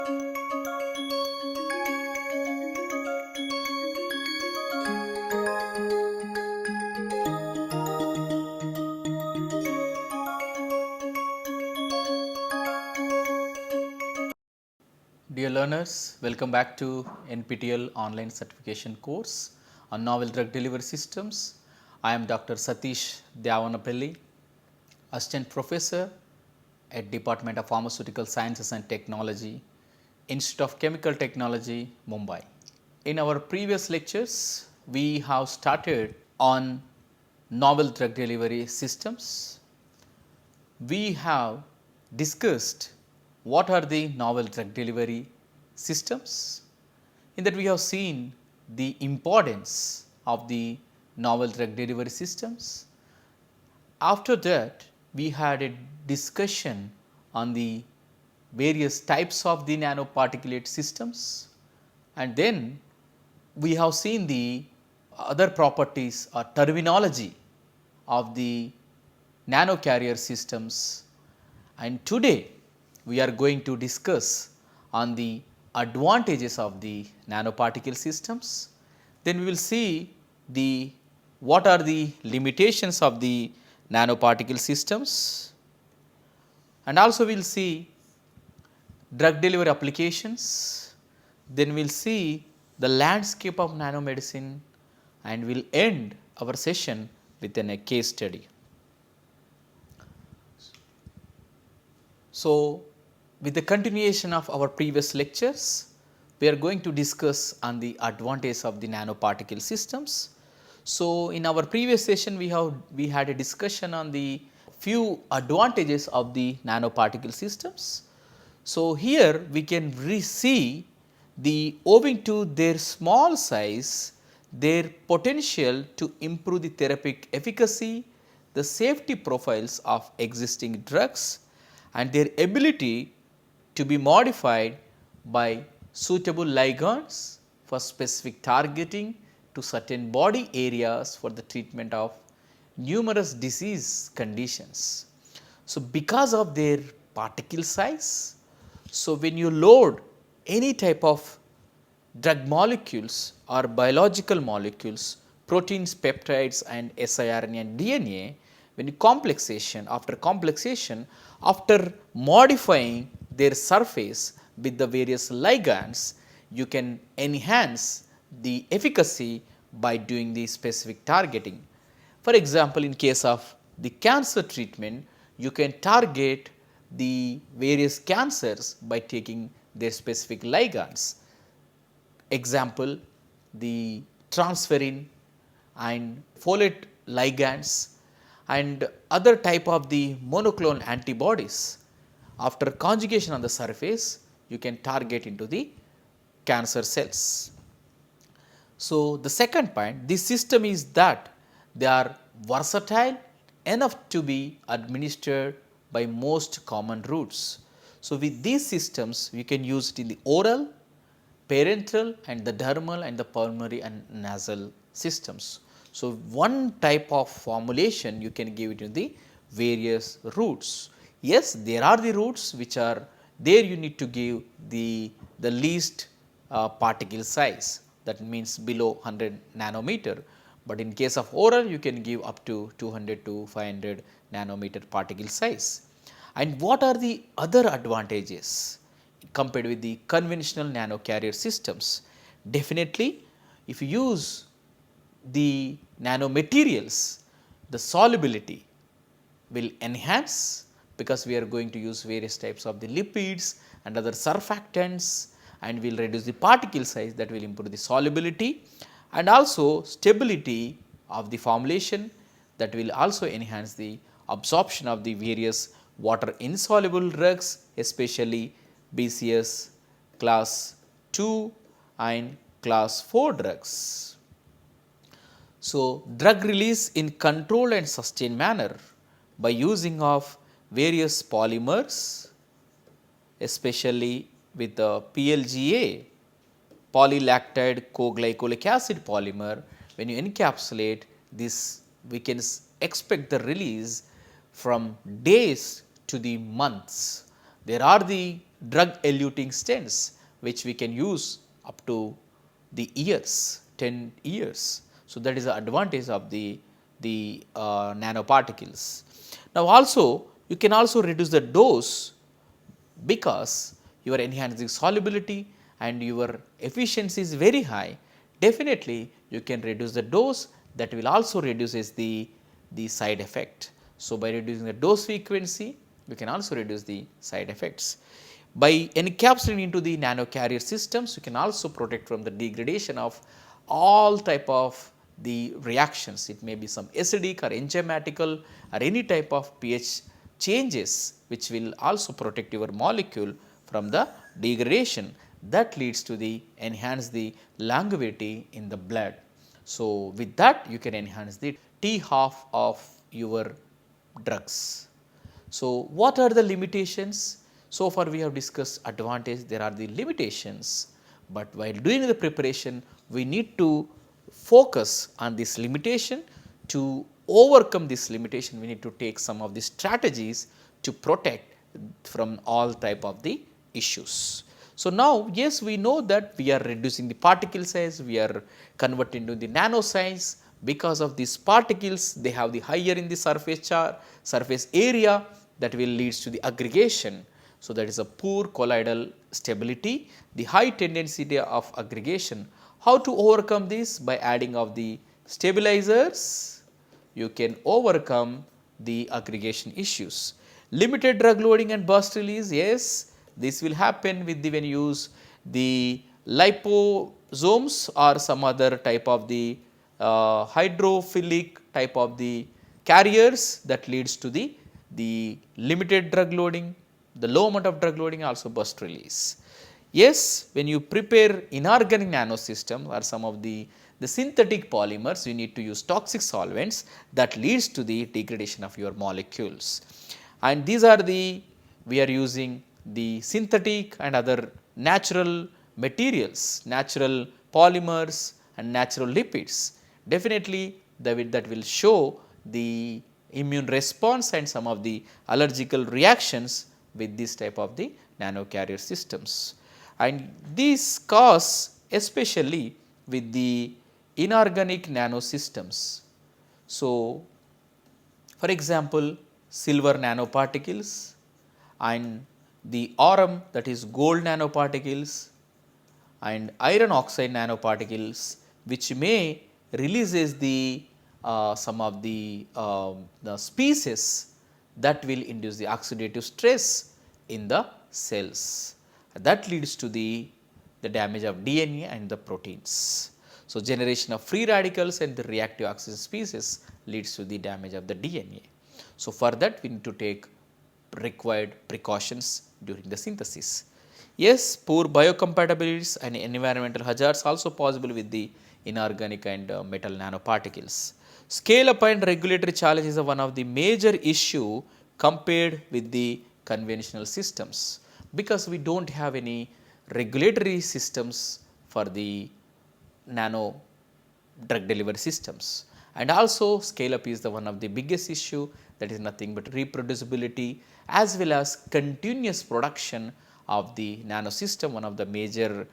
Dear learners, welcome back to NPTEL online certification course on novel drug delivery systems. I am Dr. Satish Devanapalli, Assistant Professor at Department of Pharmaceutical Sciences and Technology, Institute of Chemical Technology, Mumbai. In our previous lectures, we have started on novel drug delivery systems. We have discussed what are the novel drug delivery systems. In that we have seen the importance of the novel drug delivery systems. After that, we had a discussion on the various types of the nanoparticulate systems, and then we have seen the other properties or terminology of the nanocarrier systems, and today we are going to discuss on the advantages of the nanoparticle systems. Then we will see the what are the limitations of the nanoparticle systems, and also we will see drug delivery applications. Then we will see the landscape of nanomedicine, and we will end our session with a case study. So, with the continuation of our previous lectures, we are going to discuss on the advantage of the nanoparticle systems. So, in our previous session we had a discussion on the few advantages of the nanoparticle systems. So, here we can see the owing to their small size, their potential to improve the therapeutic efficacy, the safety profiles of existing drugs, and their ability to be modified by suitable ligands for specific targeting to certain body areas for the treatment of numerous disease conditions. So, because of their particle size, so when you load any type of drug molecules or biological molecules, proteins, peptides and siRNA and DNA, when you complexation, after modifying their surface with the various ligands, you can enhance the efficacy by doing the specific targeting. For example, in case of the cancer treatment, you can target the various cancers by taking their specific ligands. Example, the transferrin and folate ligands and other type of the monoclonal antibodies. After conjugation on the surface, you can target into the cancer cells. So, the second point, this system is that they are versatile enough to be administered by most common routes. So, with these systems we can use it in the oral, parenteral and the dermal and the pulmonary and nasal systems. So, one type of formulation you can give it in the various routes. Yes, there are the routes which are there, you need to give the least particle size, that means below 100 nanometer, but in case of oral you can give up to 200 to 500 nanometer particle size. And what are the other advantages compared with the conventional nanocarrier systems? Definitely, if you use the nanomaterials, the solubility will enhance, because we are going to use various types of the lipids and other surfactants, and we will reduce the particle size, that will improve the solubility, and also stability of the formulation, that will also enhance the absorption of the various water insoluble drugs, especially BCS class 2 and class 4 drugs. So, drug release in controlled and sustained manner by using of various polymers, especially with the PLGA, polylactide co-glycolic acid polymer. When you encapsulate this, we can expect the release from days to the months. There are the drug eluting stents which we can use up to the years, 10 years. So, that is the advantage of the nanoparticles. Now, also you can also reduce the dose because you are enhancing solubility and your efficiency is very high. Definitely you can reduce the dose, that will also reduces the side effect. So, by reducing the dose frequency you can also reduce the side effects. By encapsulating into the nanocarrier systems, you can also protect from the degradation of all type of the reactions. It may be some acidic or enzymatical or any type of pH changes which will also protect your molecule from the degradation that leads to the enhance the longevity in the blood. So, with that you can enhance the T half of your drugs. So, what are the limitations? So far we have discussed advantage, there are the limitations, but while doing the preparation we need to focus on this limitation. To overcome this limitation we need to take some of the strategies to protect from all type of the issues. So, now yes, we know that we are reducing the particle size, we are converting to the nano size. Because of these particles they have the higher in the surface area, that will leads to the aggregation. So, that is a poor colloidal stability, the high tendency of aggregation. How to overcome this? By adding of the stabilizers you can overcome the aggregation issues. Limited drug loading and burst release, yes, this will happen with the when you use the liposomes or some other type of the hydrophilic type of the carriers, that leads to the limited drug loading, the low amount of drug loading, also burst release. Yes, when you prepare inorganic nanosystem or some of the synthetic polymers, you need to use toxic solvents, that leads to the degradation of your molecules. And these are we are using the synthetic and other natural materials, natural polymers and natural lipids. Definitely that will show the immune response and some of the allergical reactions with this type of the nanocarrier systems. And these cause especially with the inorganic nanosystems. So, for example, silver nanoparticles and the aurum, that is gold nanoparticles, and iron oxide nanoparticles, which may releases some of the species that will induce the oxidative stress in the cells. That leads to the damage of DNA and the proteins. So, generation of free radicals and the reactive oxygen species leads to the damage of the DNA. So, for that we need to take required precautions during the synthesis. Yes, poor biocompatibilities and environmental hazards also possible with the inorganic and metal nanoparticles. Scale up and regulatory challenge is one of the major issue compared with the conventional systems, because we do not have any regulatory systems for the nano drug delivery systems. And also scale up is the one of the biggest issue, that is nothing but reproducibility as well as continuous production of the nano system, one of the major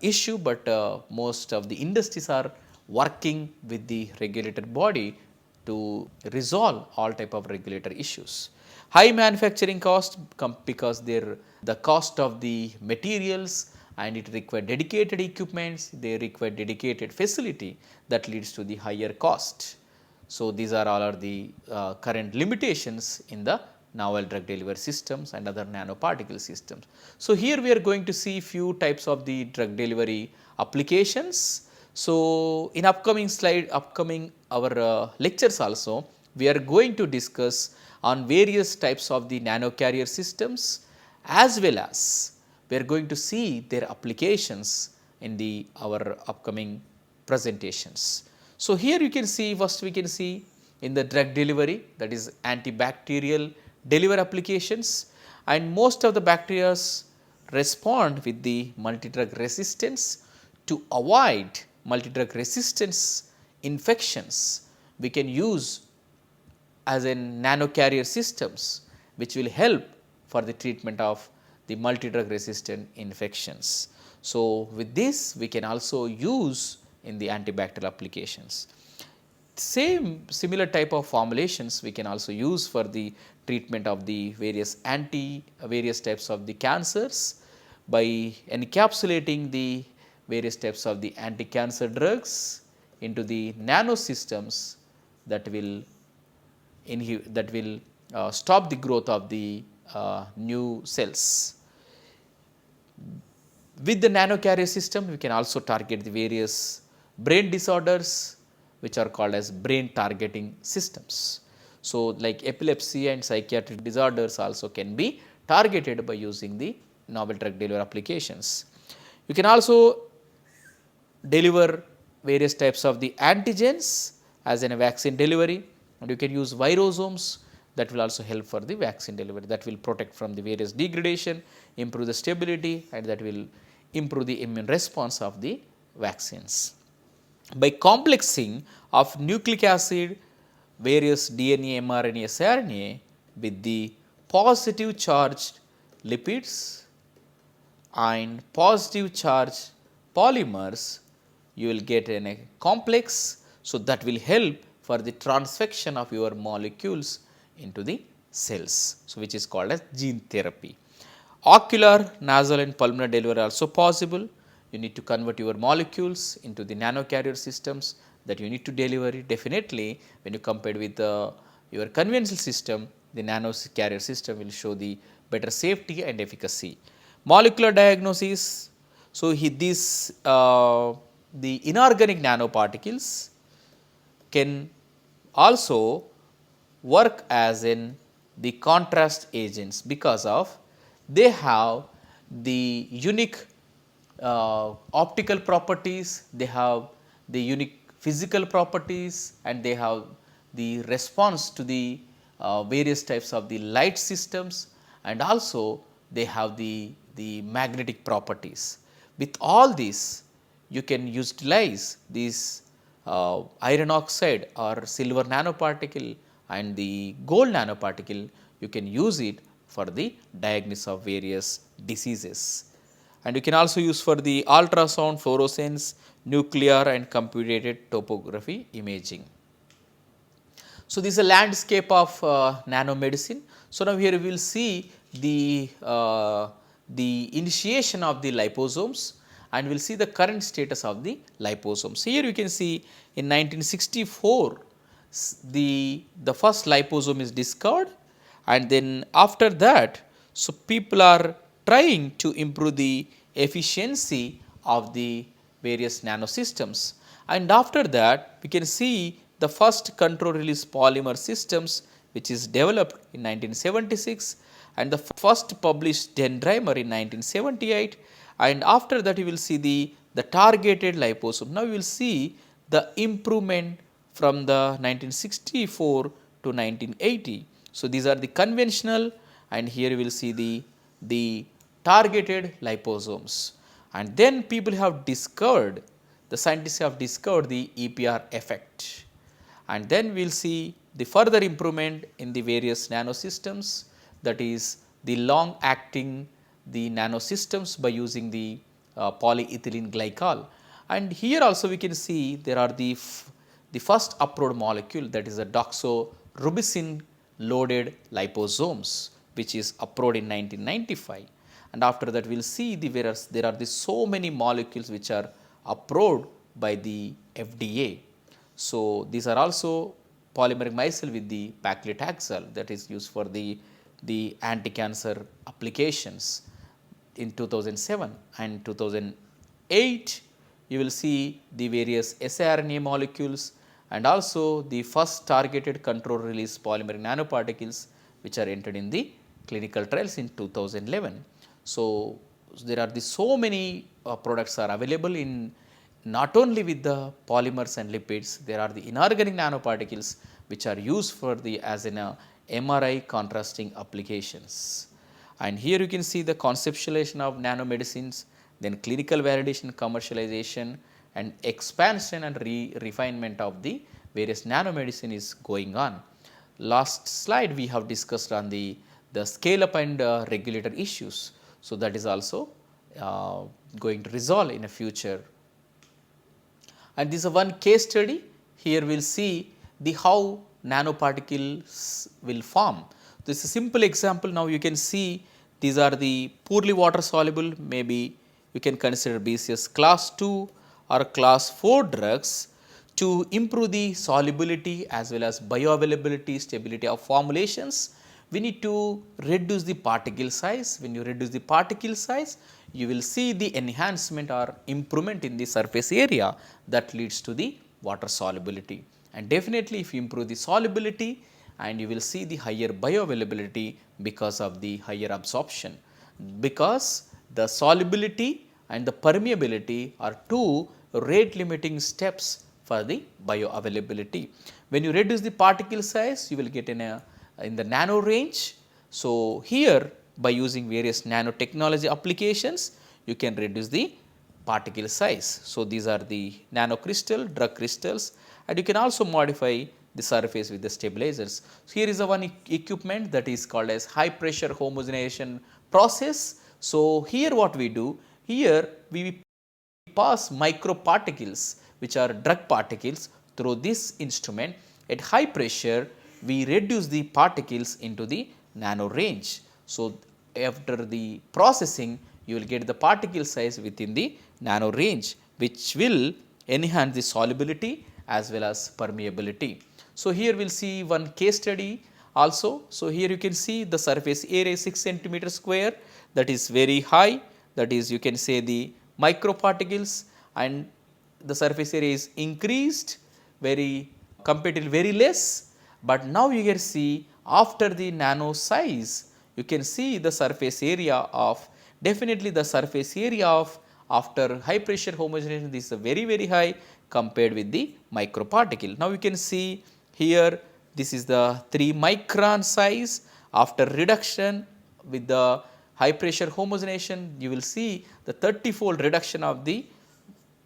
issue, but most of the industries are working with the regulated body to resolve all type of regulatory issues. High manufacturing cost because the cost of the materials, and it require dedicated equipments, they require dedicated facility, that leads to the higher cost. So, these are all the current limitations in the novel drug delivery systems and other nanoparticle systems. So, here we are going to see few types of the drug delivery applications. So, in upcoming our lectures also, we are going to discuss on various types of the nanocarrier systems, as well as we are going to see their applications in our upcoming presentations. So, here you can see, first we can see in the drug delivery, that is antibacterial delivery applications, and most of the bacteria respond with the multidrug resistance. To avoid multidrug resistance infections, we can use as in nanocarrier systems, which will help for the treatment of the multi-drug resistant infections. So, with this we can also use in the antibacterial applications. Similar type of formulations we can also use for the treatment of the various types of the cancers by encapsulating the various types of the anti-cancer drugs into the nanosystems that will stop the growth of the new cells. With the nanocarrier system, we can also target the various brain disorders which are called as brain targeting systems. So, like epilepsy and psychiatric disorders also can be targeted by using the novel drug delivery applications. You can also deliver various types of the antigens as in a vaccine delivery, and you can use virosomes that will also help for the vaccine delivery, that will protect from the various degradation, improve the stability, and that will improve the immune response of the vaccines. By complexing of nucleic acid, various DNA, mRNA, siRNA with the positive charged lipids and positive charged polymers, you will get a complex. So, that will help for the transfection of your molecules into the cells, so which is called as gene therapy. Ocular, nasal and pulmonary delivery are also possible. You need to convert your molecules into the nanocarrier systems that you need to deliver it. Definitely, when you compare with your conventional system, the nanocarrier system will show the better safety and efficacy. Molecular diagnosis. So, the inorganic nanoparticles can also work as in the contrast agents because of they have the unique optical properties, they have the unique physical properties, and they have the response to the various types of the light systems, and also they have the magnetic properties. With all this, you can utilize these iron oxide or silver nanoparticle and the gold nanoparticle, you can use it for the diagnosis of various diseases. And you can also use for the ultrasound, fluorescence, nuclear and computed topography imaging. So, this is a landscape of nanomedicine. So, now here we will see the initiation of the liposomes, and we will see the current status of the liposomes. Here you can see in 1964 the first liposome is discovered, and then after that, so people are trying to improve the efficiency of the various nanosystems, and after that we can see the first control release polymer systems which is developed in 1976, and the first published dendrimer in 1978, and after that you will see the targeted liposome. Now, you will see the improvement from the 1964 to 1980. So, these are the conventional, and here you will see the targeted liposomes, and then people have discovered, the scientists have discovered the EPR effect, and then we will see the further improvement in the various nanosystems, that is the long acting the nanosystems by using the polyethylene glycol. And here also we can see there are the first approved molecule, that is a doxorubicin loaded liposomes, which is approved in 1995. And after that we will see there are so many molecules which are approved by the FDA. So, these are also polymeric micelle with the paclitaxel, that is used for the anti-cancer applications in 2007, and 2008 you will see the various siRNA molecules and also the first targeted control release polymeric nanoparticles which are entered in the clinical trials in 2011. So, there are so many products are available in not only with the polymers and lipids, there are the inorganic nanoparticles which are used for the as in a MRI contrasting applications. And here you can see the conceptualization of nanomedicines, then clinical validation, commercialization, and expansion and refinement of the various nanomedicine is going on. Last slide we have discussed on the scale up and regulator issues. So, that is also going to resolve in a future. And this is one case study. Here we will see the how nanoparticles will form. This is a simple example. Now, you can see these are the poorly water soluble, maybe you can consider BCS class 2 or class 4 drugs to improve the solubility as well as bioavailability, stability of formulations. We need to reduce the particle size. When you reduce the particle size, you will see the enhancement or improvement in the surface area that leads to the water solubility. And definitely, if you improve the solubility, and you will see the higher bioavailability because of the higher absorption, because the solubility and the permeability are two rate limiting steps for the bioavailability. When you reduce the particle size, you will get in the nano range. So, here by using various nanotechnology applications, you can reduce the particle size. So, these are the nanocrystal, drug crystals, and you can also modify the surface with the stabilizers. So, here is a one equipment that is called as high pressure homogenization process. So, here what we do, here we pass microparticles which are drug particles through this instrument. At high pressure, we reduce the particles into the nano range. So, after the processing, you will get the particle size within the nano range, which will enhance the solubility as well as permeability. So, here we will see one case study also. So, here you can see the surface area 6 centimeter square, that is very high, that is you can say the microparticles, and the surface area is increased very comparatively very less. But now you can see after the nano size, you can see the surface area of definitely the surface area of after high pressure homogenization, this is very high compared with the microparticle. Now you can see here this is the 3 micron size. After reduction with the high pressure homogenization, you will see the 30-fold reduction of the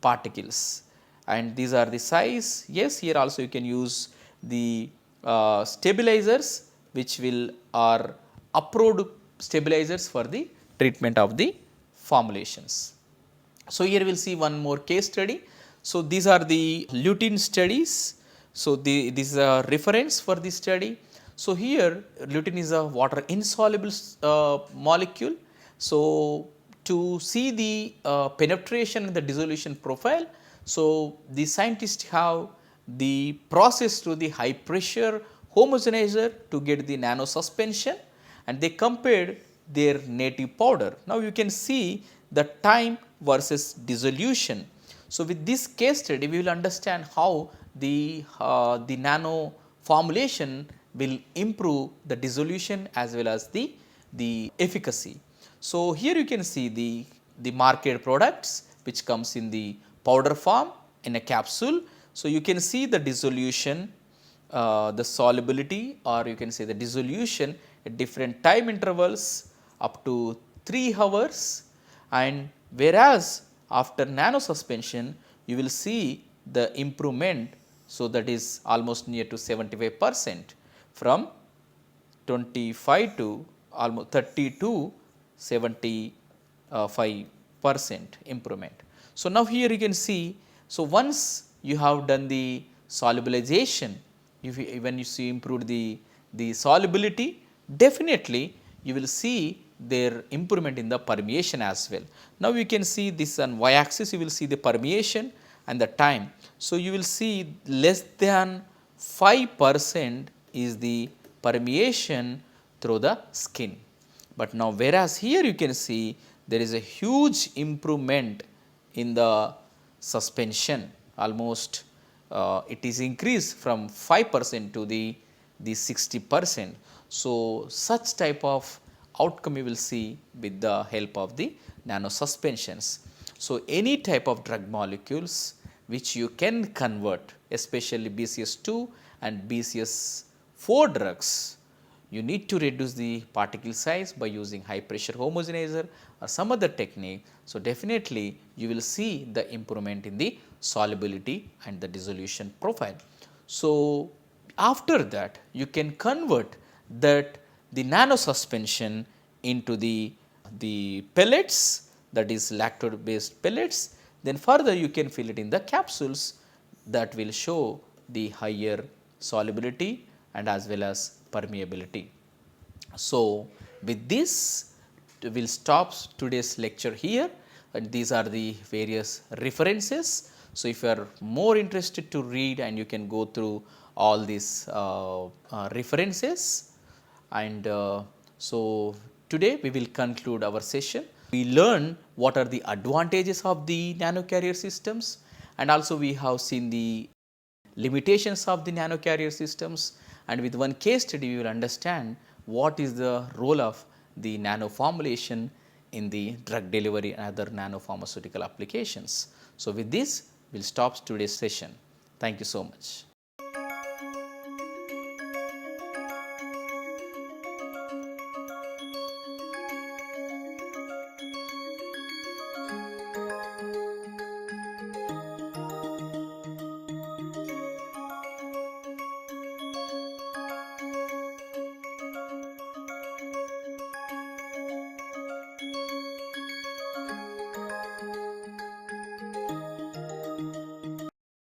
particles, and these are the size. Yes, here also you can use the stabilizers, which will are approved stabilizers for the treatment of the formulations. So, here we will see one more case study. So, these are the lutein studies. So, this is a reference for this study. So, here lutein is a water insoluble molecule. So, to see the penetration and the dissolution profile, so the scientists have the process through the high pressure homogenizer to get the nano suspension, and they compared their native powder. Now, you can see the time versus dissolution. So, with this case study, we will understand how the nano formulation will improve the dissolution as well as the efficacy. So, here you can see the market products which comes in the powder form in a capsule. So, you can see the dissolution, the solubility, or you can say the dissolution at different time intervals up to 3 hours, and whereas after nano suspension you will see the improvement. So, that is almost near to 75% from 25 to almost 30 to 75% improvement. So, now here you can see, so once you have done the solubilization, when you see improved the solubility, definitely you will see their improvement in the permeation as well. Now, you can see this on y axis, you will see the permeation and the time. So, you will see less than 5% is the permeation through the skin. But now, whereas here you can see there is a huge improvement in the suspension, almost it is increased from 5% to the 60%. So, such type of outcome you will see with the help of the nano suspensions. So, any type of drug molecules which you can convert, especially BCS2 and BCS4 drugs, you need to reduce the particle size by using high pressure homogenizer or some other technique. So, definitely you will see the improvement in the solubility and the dissolution profile. So, after that you can convert that the nano suspension into the the pellets, that is lactose based pellets, then further you can fill it in the capsules that will show the higher solubility and as well as permeability. So, with this we will stop today's lecture here, and these are the various references. So, if you are more interested to read, and you can go through all these references, and so today we will conclude our session. We learn what are the advantages of the nanocarrier systems, and also we have seen the limitations of the nanocarrier systems, and with one case study we will understand what is the role of the nanoformulation in the drug delivery and other nanopharmaceutical applications. So, with this we will stop today's session. Thank you so much.